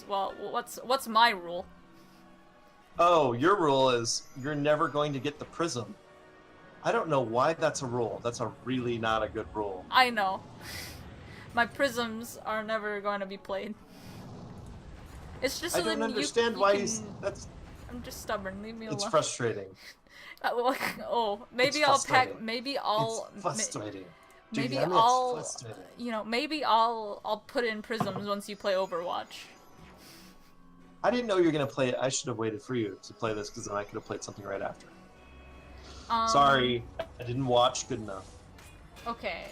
Well, what's my rule? Oh, your rule is you're never going to get the prism. I don't know why that's a rule. That's a really not a good rule. I know. My prisms are never going to be played. It's just I so don't then understand you why can... he's that's I'm just stubborn. Leave me it's alone. frustrating. Well, oh, It's maybe I'll pack. frustrating. Maybe It's I'll. frustrating. Do you Maybe hear me? It's I'll. frustrating. You know, maybe I'll put in prisms once you play Overwatch. I didn't know you were gonna play it. I should have waited for you to play this because then I could have played something right after. Sorry, I didn't watch good enough. Okay.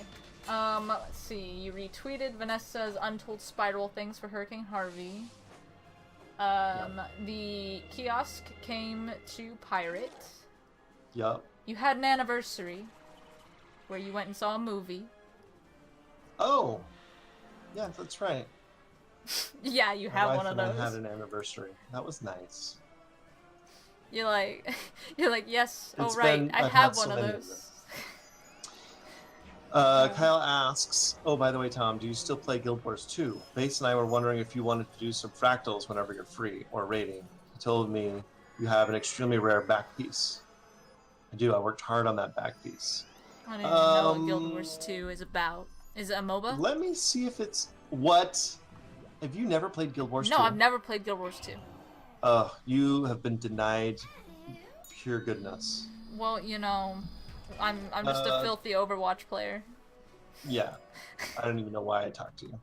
Let's see. You retweeted Vanessa's Untold Spiral things for Hurricane Harvey. The kiosk came to Pirate. Yup. You had an anniversary where you went and saw a movie. Oh, yeah, that's right. Yeah, you My have wife one of and those. I had an anniversary. That was nice. You're like, you're like, yes. It's oh right, been- I I've have had one so of many of those. Kyle asks, oh, by the way, Tom, do you still play Guild Wars 2? Base and I were wondering if you wanted to do some fractals whenever you're free, or raiding. He told me you have an extremely rare back piece. I do. I worked hard on that back piece. I don't even know what Guild Wars 2 is about. Is it a MOBA? Let me see if it's... What? Have you never played Guild Wars 2? No, I've never played Guild Wars 2. You have been denied pure goodness. Well, you know, I'm just a filthy Overwatch player. Yeah. I don't even know why I talked to you.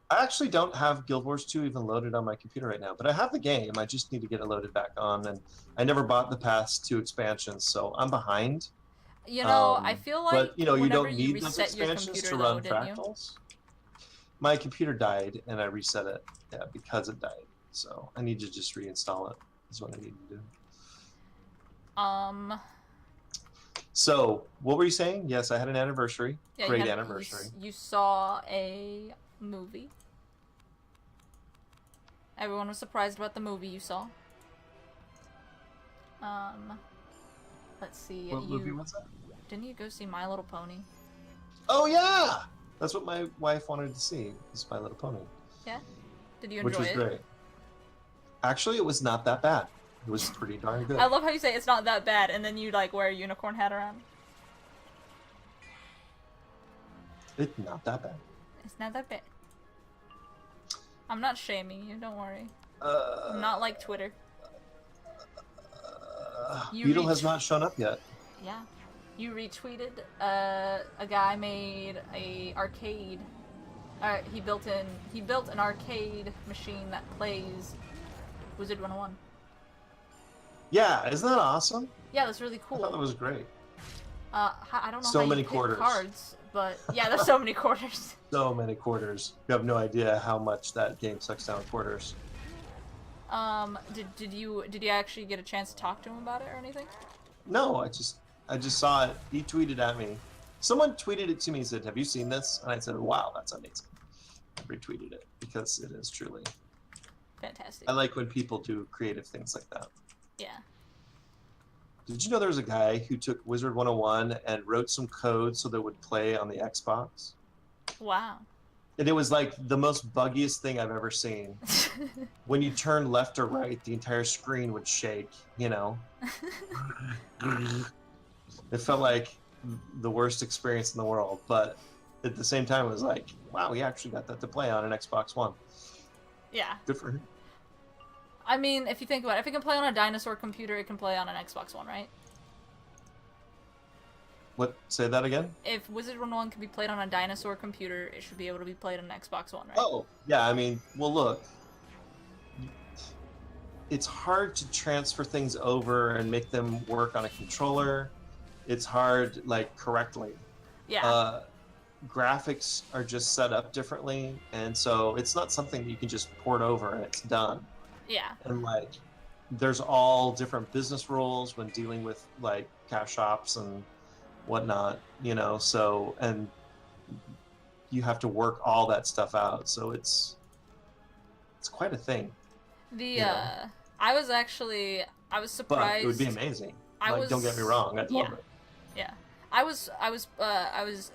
I actually don't have Guild Wars 2 even loaded on my computer right now, but I have the game. I just need to get it loaded back on, and I never bought the past 2 expansions, so I'm behind. You know, I feel like but, you know, you whenever don't you need those reset your expansions computer, to though, run didn't you? fractals. My computer died, and I reset it because it died. So I need to just reinstall it, is what I need to do. So, what were you saying? Yes, I had an anniversary. Yeah, Great anniversary. You saw a movie. Everyone was surprised about the movie you saw. Let's see. What movie was that? Didn't you go see My Little Pony? Oh, yeah! That's what my wife wanted to see, is My Little Pony. Yeah? Did you enjoy it? Which was great. Actually, it was not that bad. It was pretty darn good. I love how you say it's not that bad, and then you, like, wear a unicorn hat around. It's not that bad. It's not that bad. I'm not shaming you, don't worry. I'm not like Twitter. Beetle has not shown up yet. Yeah. You retweeted, a guy made a arcade. He built an arcade machine that plays Wizard 101. Yeah, isn't that awesome? Yeah, that's really cool. I thought that was great. I don't know So how many you pick quarters. cards, but yeah, there's so many quarters. So many quarters. You have no idea how much that game sucks down quarters. Did you actually get a chance to talk to him about it or anything? No, I just saw it. He tweeted at me. Someone tweeted it to me and said, "Have you seen this?" And I said, "Wow, that's amazing." I retweeted it because it is truly Fantastic. I like when people do creative things like that. Yeah. Did you know there was a guy who took Wizard 101 and wrote some code so that it would play on the Xbox? Wow. And it was like the most buggiest thing I've ever seen. When you turn left or right, the entire screen would shake, you know? It felt like the worst experience in the world, but at the same time it was like, wow, he actually got that to play on an Xbox One. Yeah. Good for him. I mean, if you think about it, if it can play on a dinosaur computer, it can play on an Xbox One, right? What? Say that again? If Wizard 101 can be played on a dinosaur computer, it should be able to be played on an Xbox One, right? Oh, yeah, I mean, well, look. It's hard to transfer things over and make them work on a controller. It's hard, like, correctly. Yeah. Graphics are just set up differently, and so it's not something you can just port over and it's done. Yeah. And, like, there's all different business rules when dealing with, like, cash shops and whatnot, you know, so, and you have to work all that stuff out, so it's quite a thing. I was surprised. But it would be amazing. Don't get me wrong, I'd love it. Yeah. I was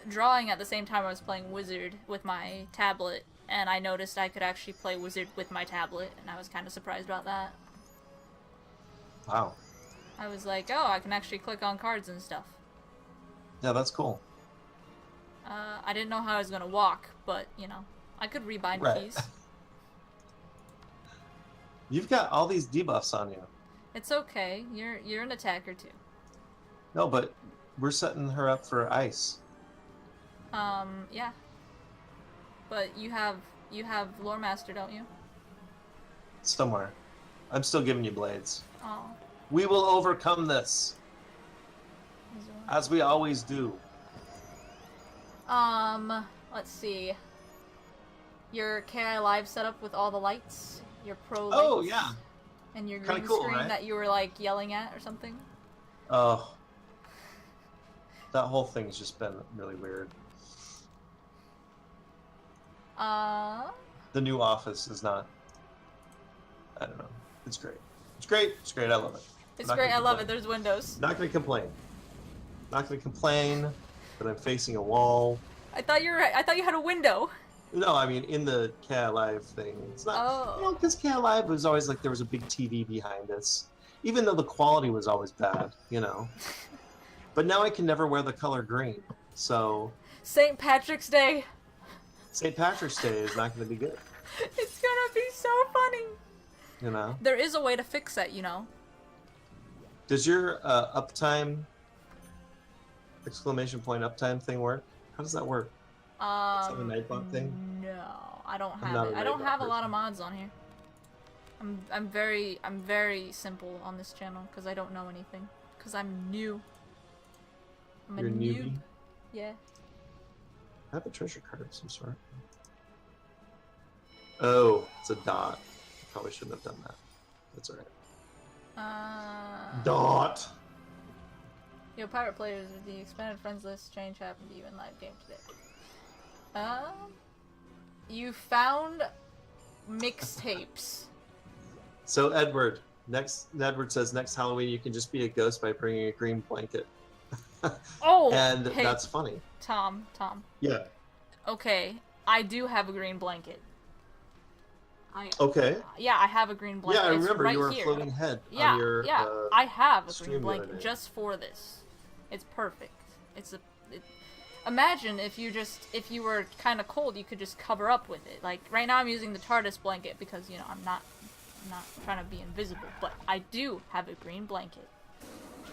drawing at the same time I was playing Wizard with my tablet and I noticed I could actually play Wizard with my tablet, and I was kind of surprised about that. Wow. I was like, oh, I can actually click on cards and stuff. Yeah, that's cool. I didn't know how I was gonna walk, but, you know, I could rebind Right. keys. You've got all these debuffs on you. It's okay. You're an attacker too. No, but we're setting her up for ice. Yeah. But you have Lore Master, don't you? Somewhere. I'm still giving you blades. Oh. We will overcome this, as we always do. Let's see. Your KI Live setup with all the lights, your pro lights. Oh, yeah. And your Kinda green cool, screen right? that you were, like, yelling at or something. Oh. That whole thing's just been really weird. The new office is not... I don't know. It's great. It's great. It's great. I love it. It's great. I love it. There's windows. Not going to complain. Not going to complain that I'm facing a wall. I thought you had a window. No, I mean, in the Cat Live thing. It's not... Oh. You know, because Cat Live was always like there was a big TV behind us. Even though the quality was always bad, you know. But now I can never wear the color green. So... St. Patrick's Day. St. Patrick's Day is not going to be good. It's gonna be so funny. You know? There is a way to fix that, you know. Does your uptime... exclamation point uptime thing work? How does that work? Is that a Nightbot thing? No, I don't I'm have not it. a I don't Nightbot have a lot person. of mods on here. I'm very simple on this channel because I don't know anything. Because I'm new. I'm You're a a newbie? noob. Yeah. I have a treasure card of some sort. Oh, it's a dot. Probably shouldn't have done that. That's alright. Dot! Yo, Pirate Players, with the expanded friends list change happened to you in live game today. You found mixtapes. So Edward says next Halloween you can just be a ghost by bringing a green blanket. Oh! And hey, that's funny. Tom. Yeah. Okay, I do have a green blanket. Okay. Yeah, I have a green blanket. Yeah, I It's remember right you were here. floating head Yeah, on your I have a stream green the other blanket day. just for this. It's perfect. Imagine if you were kind of cold, you could just cover up with it. Like right now, I'm using the TARDIS blanket because you know I'm not trying to be invisible, but I do have a green blanket.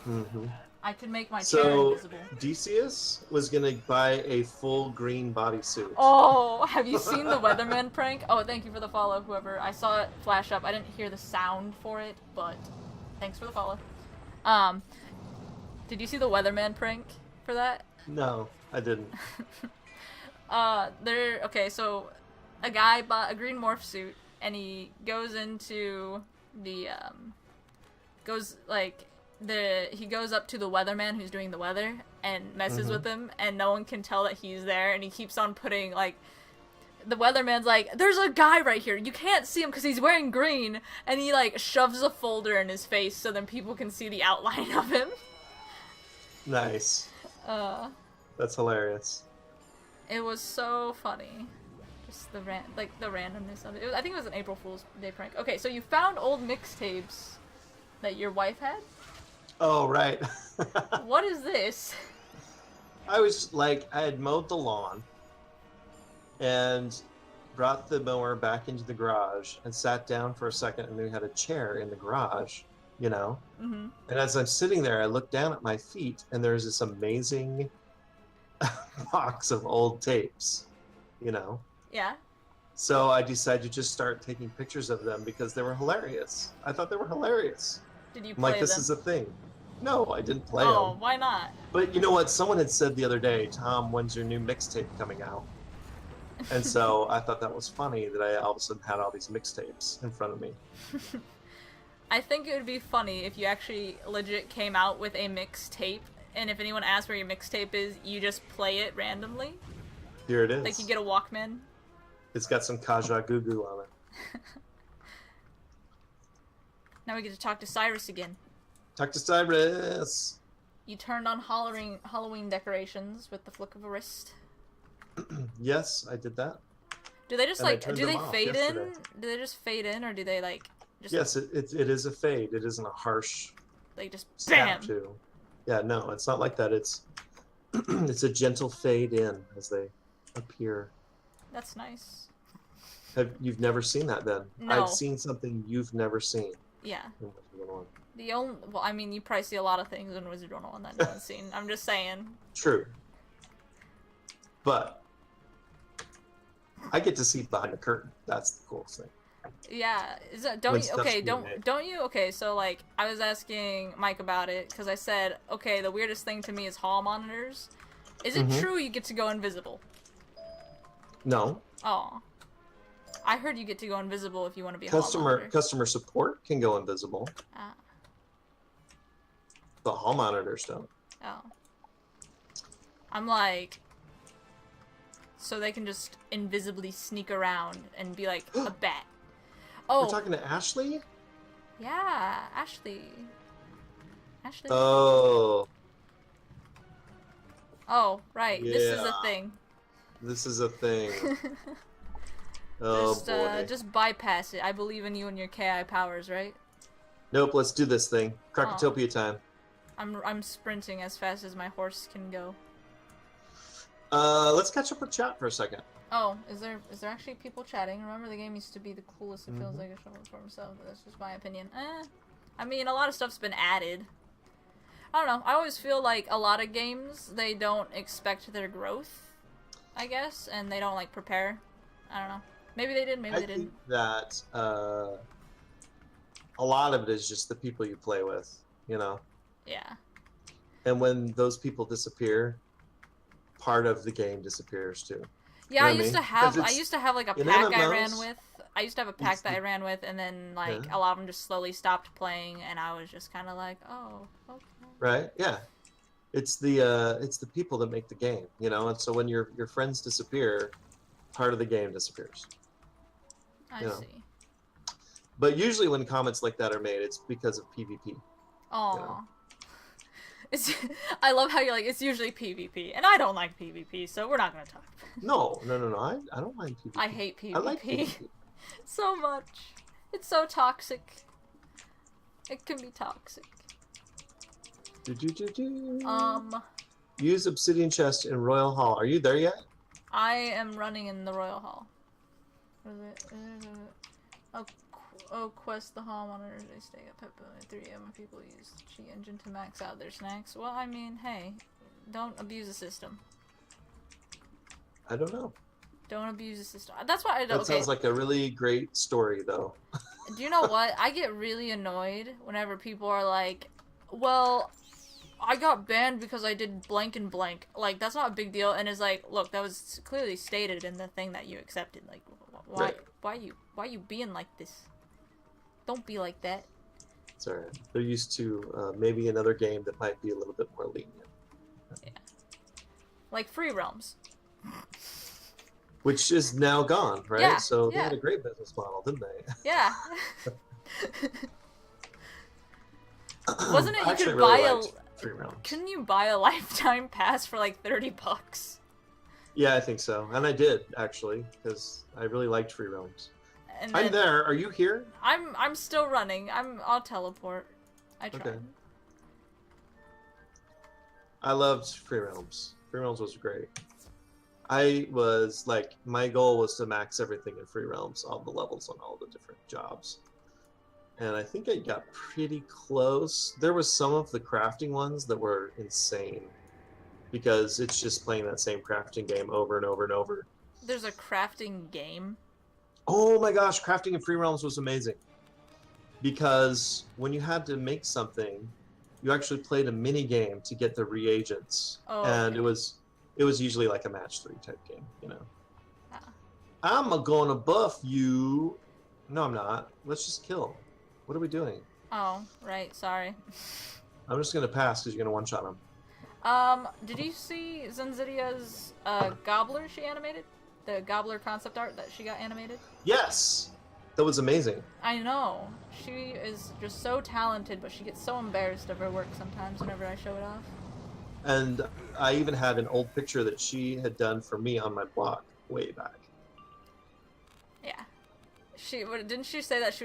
Mm-hmm. I could make my chair So invisible. Decius was gonna buy a full green bodysuit. Oh, have you seen the Weatherman prank? Oh, thank you for the follow, whoever. I saw it flash up. I didn't hear the sound for it, but thanks for the follow. Did you see the Weatherman prank for that? No, I didn't. Okay, so a guy bought a green morph suit and he goes into the he goes up to the weatherman who's doing the weather and messes with him, and no one can tell that he's there, and he keeps on putting like the weatherman's like, there's a guy right here, you can't see him because he's wearing green, and he like shoves a folder in his face so then people can see the outline of him. Nice. That's hilarious. It was so funny. Just the randomness of it. I think it was an April Fool's Day prank. Okay, so you found old mixtapes that your wife had? Oh, right. What is this? I was like, I had mowed the lawn and brought the mower back into the garage and sat down for a second, and we had a chair in the garage, you know? Mm-hmm. And as I'm sitting there, I look down at my feet, and there's this amazing box of old tapes, you know? Yeah. So I decided to just start taking pictures of them because they were hilarious. I thought they were hilarious. Did you I'm play like, this them? is a thing. No, I didn't play Oh, them. why not? But you know what? Someone had said the other day, Tom, when's your new mixtape coming out? And so I thought that was funny that I all of a sudden had all these mixtapes in front of me. I think it would be funny if you actually legit came out with a mixtape, and if anyone asks where your mixtape is, you just play it randomly. Here it is. Like you get a Walkman. It's got some Kaja Goo Goo on it. Now we get to talk to Cyrus again. Talk to Cyrus! You turned on Halloween decorations with the flick of a wrist. Yes, I did that. Do they just And I like turned do them they off fade yesterday. in? Do they just fade in, or do they like just Yes, it is a fade. It isn't a harsh like just snap bam? to. Yeah, no, it's not like that. It's it's a gentle fade in as they appear. That's nice. You've never seen that then? No. I've seen something you've never seen Yeah. in Wizard 101. The only well, I mean, you probably see a lot of things in Wizard 101 that no one's seen. I'm just saying. True. But I get to see behind the curtain. That's the coolest thing. Yeah, is that, When don't you? stuff's Okay, being made. don't you? Okay, so like I was asking Mike about it because I said, okay, the weirdest thing to me is hall monitors. Is it true you get to go invisible? No. Oh, I heard you get to go invisible if you want to be a hall monitor. Customer support can go invisible. Ah, The hall monitors don't. oh. I'm like, so they can just invisibly sneak around and be like a bat. Oh, We're talking to Ashley? yeah, Ashley. Ashley. Oh, Oh, right. This is a yeah. thing. this is a thing. Oh boy. Just bypass it. I believe in you and your KI powers, right? Nope, let's do this thing. Crocotopia time. I'm sprinting as fast as my horse can go. Let's catch up with chat for a second. Oh, is there actually people chatting? Remember, the game used to be the coolest. It feels like a show for himself. But that's just my opinion. I mean, a lot of stuff's been added. I don't know. I always feel like a lot of games, they don't expect their growth, I guess, and they don't like prepare. I don't know. Maybe they did. Maybe I they didn't. think that a lot of it is just the people you play with, you know. Yeah. And when those people disappear, part of the game disappears too. Yeah, You know I what I used to mean? have 'Cause I it's- used to have like a in pack I MMOs, ran with. I used to have a pack it's that the- I ran with, and then like Yeah. a lot of them just slowly stopped playing, and I was just kind of like, oh, okay. Right? Yeah. It's the people that make the game, you know. And so when your friends disappear, part of the game disappears. I You know. see. But usually when comments like that are made, it's because of PvP. Aw. Yeah. It's, I love how you're like, it's usually PvP, and I don't like PvP, so we're not gonna talk. No. I don't mind PvP. I hate PvP I like PvP. so much. It's so toxic. It can be toxic. Use Obsidian Chest in Royal Hall. Are you there yet? I am running in the Royal Hall. What is it? Quest the hall monitors. They stay up at 3 a.m. when people use the Chi engine to max out their snacks. Well, I mean, hey, don't abuse the system. I don't know. Don't abuse the system. That's why I don't. That sounds like a really great story, though. Do you know what? I get really annoyed whenever people are like, well, I got banned because I did blank and blank. Like, that's not a big deal. And it's like, look, that was clearly stated in the thing that you accepted. Like, why, Right. why you being like this? Don't be like that. It's alright. They're used to maybe another game that might be a little bit more lenient. Yeah. Like Free Realms. Which is now gone, right? Yeah, So they yeah. had a great business model, didn't they? Yeah. Wasn't it you Actually, could I really buy liked 3 rounds. couldn't you buy a lifetime pass for like $30? Yeah, I think so. And I did, actually, because I really liked Free Realms. And I'm then there. Are you here? I'm still running. I'll teleport. I tried. Okay. I loved Free Realms. Free Realms was great. I was like, my goal was to max everything in Free Realms, all the levels on all the different jobs. And I think I got pretty close. There was some of the crafting ones that were insane because it's just playing that same crafting game over and over and over. There's a crafting game. Oh my gosh, crafting in Free Realms was amazing. Because when you had to make something, you actually played a mini game to get the reagents. Oh, and okay. it was usually like a match 3 type game, you know. Ah. I'm gonna buff you. No, I'm not. Let's just kill. What are we doing? Oh, right. Sorry. I'm just gonna pass because you're gonna one-shot him. Did you see Zenzidia's Gobbler she animated? The Gobbler concept art that she got animated? Yes! That was amazing. I know. She is just so talented, but she gets so embarrassed of her work sometimes whenever I show it off. And I even had an old picture that she had done for me on my blog way back. Didn't she say that she